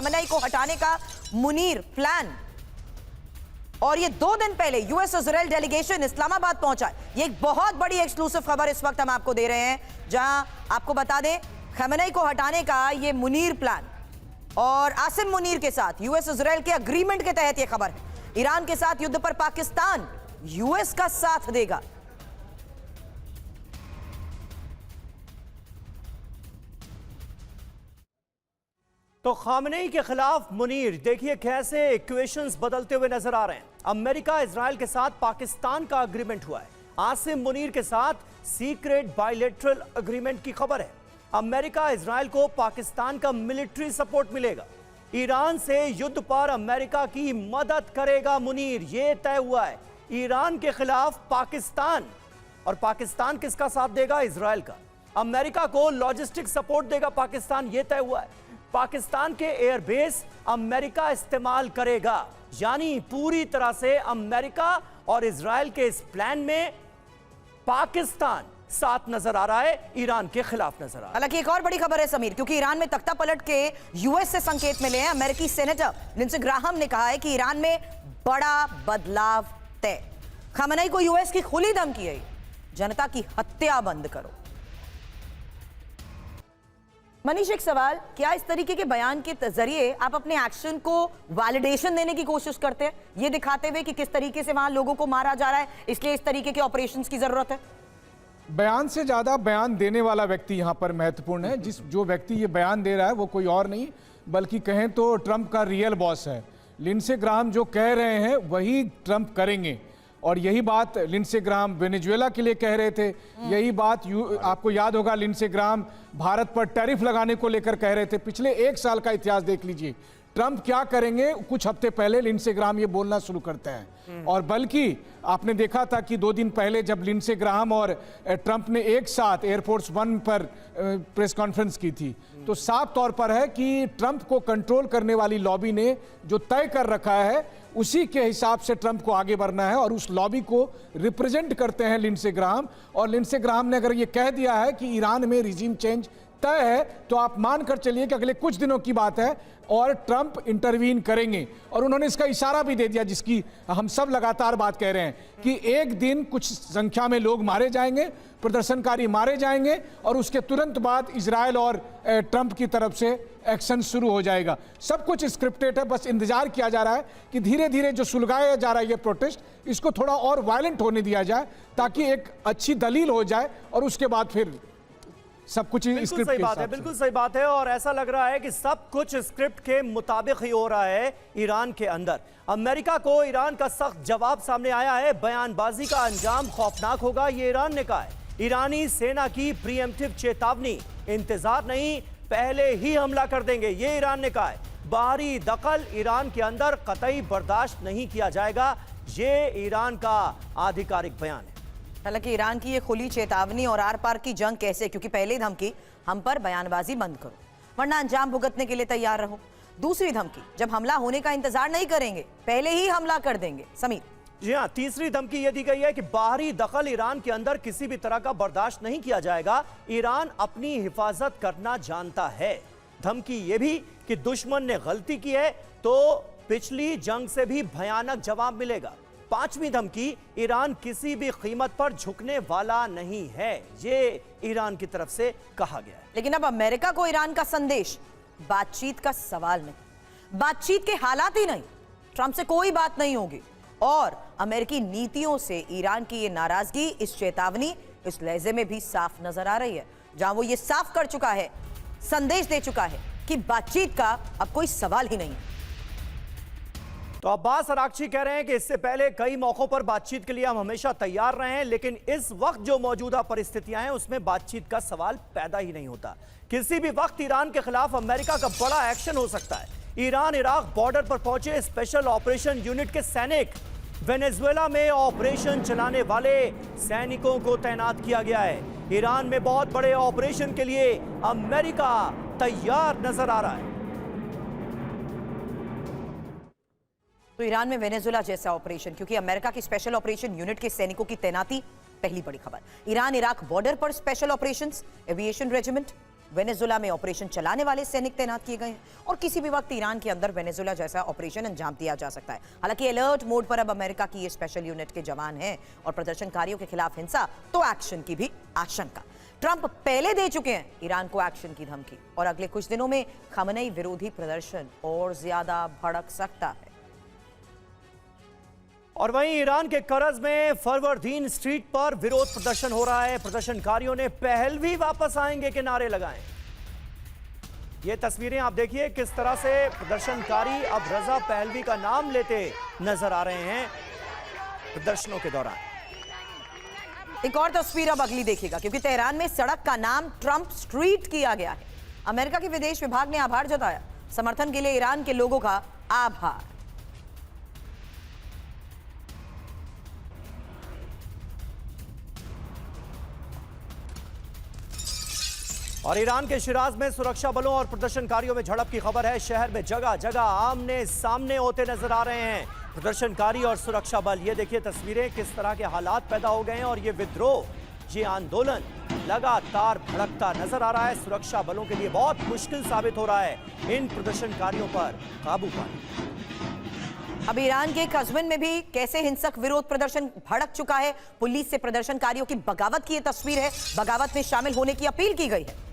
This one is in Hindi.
खामेनेई को हटाने का मुनीर प्लान। और ये 2 दिन पहले यूएस इजराइल डेलीगेशन इस्लामाबाद पहुंचा। ये एक बहुत बड़ी एक्सक्लूसिव खबर इस वक्त हम आपको दे रहे हैं, जहां आपको बता दें खामेनेई को हटाने का ये मुनीर प्लान और आसिम मुनीर के साथ यूएस इजराइल के अग्रीमेंट के तहत ये खबर है। ईरान के साथ युद्ध पर पाकिस्तान यूएस का साथ देगा। तो खामेनेई के खिलाफ मुनीर, देखिए कैसे इक्वेशंस बदलते हुए नजर आ रहे हैं। अमेरिका इजराइल के साथ पाकिस्तान का अग्रीमेंट हुआ है। आसिम मुनीर के साथ सीक्रेट बायलैटरल अग्रीमेंट की खबर है। अमेरिका इजराइल को पाकिस्तान का मिलिट्री सपोर्ट मिलेगा। ईरान से युद्ध पर अमेरिका की मदद करेगा मुनीर, यह तय हुआ है। ईरान के खिलाफ पाकिस्तान, और पाकिस्तान किसका साथ देगा? इजराइल का। अमेरिका को लॉजिस्टिक सपोर्ट देगा पाकिस्तान, यह तय हुआ है। पाकिस्तान के एयरबेस अमेरिका इस्तेमाल करेगा, यानी पूरी तरह से अमेरिका और इजराइल के इस प्लान में पाकिस्तान साथ नजर आ रहा है, ईरान के खिलाफ नजर आ रहा है। हालांकि एक और बड़ी खबर है समीर, क्योंकि ईरान में तख्ता पलट के यूएस से संकेत मिले हैं। अमेरिकी सेनेटर लिंडसे ग्राहम ने कहा है कि ईरान में बड़ा बदलाव तय। खामेनेई को यूएस की खुली धमकी है, जनता की हत्या बंद करो। मनीष, एक सवाल, क्या इस तरीके के बयान के जरिए आप अपने एक्शन को वैलिडेशन देने की कोशिश करते हैं, ये दिखाते हुए कि किस तरीके से वहां लोगों को मारा जा रहा है, इसलिए इस तरीके के ऑपरेशंस की जरूरत है? बयान से ज्यादा बयान देने वाला व्यक्ति यहां पर महत्वपूर्ण है। जो व्यक्ति ये बयान दे रहा है वो कोई और नहीं बल्कि कहें तो ट्रंप का रियल बॉस है। लिंडसे ग्राहम जो कह रहे हैं वही ट्रंप करेंगे, और यही बात लिंडसे ग्राहम वेनेजुएला के लिए कह रहे थे। यही बात आपको याद होगा, लिंडसे ग्राहम भारत पर टैरिफ लगाने को लेकर कह रहे थे। पिछले 1 साल का इतिहास देख लीजिए, ट्रंप क्या करेंगे कुछ हफ्ते पहले लिंडसे ग्राहम ये बोलना शुरू करते हैं। और बल्कि आपने देखा था कि 2 दिन पहले जब लिंडसे ग्राहम और ट्रंप ने एक साथ एयरफोर्स 1 पर प्रेस कॉन्फ्रेंस की थी, तो साफ तौर पर है कि ट्रंप को कंट्रोल करने वाली लॉबी ने जो तय कर रखा है उसी के हिसाब से ट्रंप को आगे बढ़ना है, और उस लॉबी को रिप्रेजेंट करते हैं लिंडसे ग्राहम। और लिंडसे ग्राहम ने अगर ये कह दिया है कि ईरान में रिजीम चेंज तय है, तो आप मानकर चलिए कि अगले कुछ दिनों की बात है और ट्रंप इंटरवीन करेंगे। और उन्होंने इसका इशारा भी दे दिया, जिसकी हम सब लगातार बात कह रहे हैं, कि एक दिन कुछ संख्या में लोग मारे जाएंगे, प्रदर्शनकारी मारे जाएंगे, और उसके तुरंत बाद इजराइल और ट्रंप की तरफ से एक्शन शुरू हो जाएगा। सब कुछ स्क्रिप्टेड है, बस इंतजार किया जा रहा है कि धीरे धीरे जो सुलगाया जा रहा है ये प्रोटेस्ट, इसको थोड़ा और वायलेंट होने दिया जाए, ताकि एक अच्छी दलील हो जाए, और उसके बाद फिर सब कुछ बिल्कुल सही बात है, बिल्कुल सही बात है। और ऐसा लग रहा है कि सब कुछ स्क्रिप्ट के मुताबिक ही हो रहा है ईरान के अंदर। अमेरिका को ईरान का सख्त जवाब सामने आया है। बयानबाजी का अंजाम खौफनाक होगा, ये ईरान ने कहा है। ईरानी सेना की प्रीएम्प्टिव चेतावनी, इंतजार नहीं पहले ही हमला कर देंगे, ये ईरान ने कहा है। बाहरी दखल ईरान के अंदर कतई बर्दाश्त नहीं किया जाएगा, ये ईरान का आधिकारिक बयान है। हालांकि ईरान की ये खुली चेतावनी और आर पार की जंग कैसे, क्योंकि पहली धमकी हम पर बयानबाजी बंद करो वरना अंजाम भुगतने के लिए तैयार रहो। दूसरी धमकी, जब हमला होने का इंतजार नहीं करेंगे पहले ही हमला कर देंगे। समीर जी हाँ, तीसरी धमकी यह दी गई है कि बाहरी दखल ईरान के अंदर किसी भी तरह का बर्दाश्त नहीं किया जाएगा। ईरान अपनी हिफाजत करना जानता है। धमकी यह भी कि दुश्मन ने गलती की है तो पिछली जंग से भी भयानक जवाब मिलेगा। पांचवी धमकी, ईरान किसी भी कीमत पर झुकने वाला नहीं है, ये ईरान की तरफ से कहा गया है। लेकिन अब अमेरिका को ईरान का संदेश, बातचीत का सवाल नहीं, बातचीत के हालात ही नहीं, ट्रंप से कोई बात नहीं होगी। और अमेरिकी नीतियों से ईरान की ये नाराजगी, इस चेतावनी, इस लहजे में भी साफ नजर आ रही है, जहां वो ये साफ कर चुका है, संदेश दे चुका है कि बातचीत का अब कोई सवाल ही नहीं है। तो अब्बास अरागची कह रहे हैं कि इससे पहले कई मौकों पर बातचीत के लिए हम हमेशा तैयार रहे हैं, लेकिन इस वक्त जो मौजूदा परिस्थितियां हैं उसमें बातचीत का सवाल पैदा ही नहीं होता। किसी भी वक्त ईरान के खिलाफ अमेरिका का बड़ा एक्शन हो सकता है। ईरान इराक बॉर्डर पर पहुंचे स्पेशल ऑपरेशन यूनिट के सैनिक, वेनेजुएला में ऑपरेशन चलाने वाले सैनिकों को तैनात किया गया है। ईरान में बहुत बड़े ऑपरेशन के लिए अमेरिका तैयार नजर आ रहा है। तो ईरान में वेनेजुएला जैसा ऑपरेशन, क्योंकि अमेरिका की स्पेशल ऑपरेशन यूनिट के सैनिकों की तैनाती, पहली बड़ी खबर। ईरान इराक बॉर्डर पर special operations, aviation regiment, Venezuela में ऑपरेशन चलाने वाले सैनिक तैनात किए गए हैं और किसी भी वक्त ईरान के अंदर वेनेजुला जैसा ऑपरेशन अंजाम दिया जा सकता है। हालांकि अलर्ट मोड पर अब अमेरिका की ये स्पेशल यूनिट के जवान हैं और प्रदर्शनकारियों के खिलाफ हिंसा तो एक्शन की भी आशंका। ट्रंप पहले दे चुके हैं ईरान को एक्शन की धमकी और अगले कुछ दिनों में खamenei विरोधी प्रदर्शन और ज्यादा भड़क सकता है। और वहीं ईरान के करज में फरवरदीन स्ट्रीट पर विरोध प्रदर्शन हो रहा है। प्रदर्शनकारियों ने पहलवी वापस आएंगे के नारे लगाए। ये तस्वीरें आप देखिए किस तरह से प्रदर्शनकारी अब रजा पहलवी का नाम लेते नजर आ रहे हैं प्रदर्शनों के दौरान। एक और तस्वीर अब अगली देखिएगा, क्योंकि तेहरान में सड़क का नाम ट्रंप स्ट्रीट किया गया है। अमेरिका के विदेश विभाग ने आभार जताया, समर्थन के लिए ईरान के लोगों का आभार। और ईरान के शिराज में सुरक्षा बलों और प्रदर्शनकारियों में झड़प की खबर है। शहर में जगह जगह आमने सामने होते नजर आ रहे हैं प्रदर्शनकारी और सुरक्षा बल। ये देखिए तस्वीरें, किस तरह के हालात पैदा हो गए हैं और ये विद्रोह, ये आंदोलन लगातार भड़कता नजर आ रहा है। सुरक्षा बलों के लिए बहुत मुश्किल साबित हो रहा है इन प्रदर्शनकारियों पर काबू पाना। अब ईरान के कस्बन में भी कैसे हिंसक विरोध प्रदर्शन भड़क चुका है। पुलिस से प्रदर्शनकारियों की बगावत की यह तस्वीर है। बगावत में शामिल होने की अपील की गई है।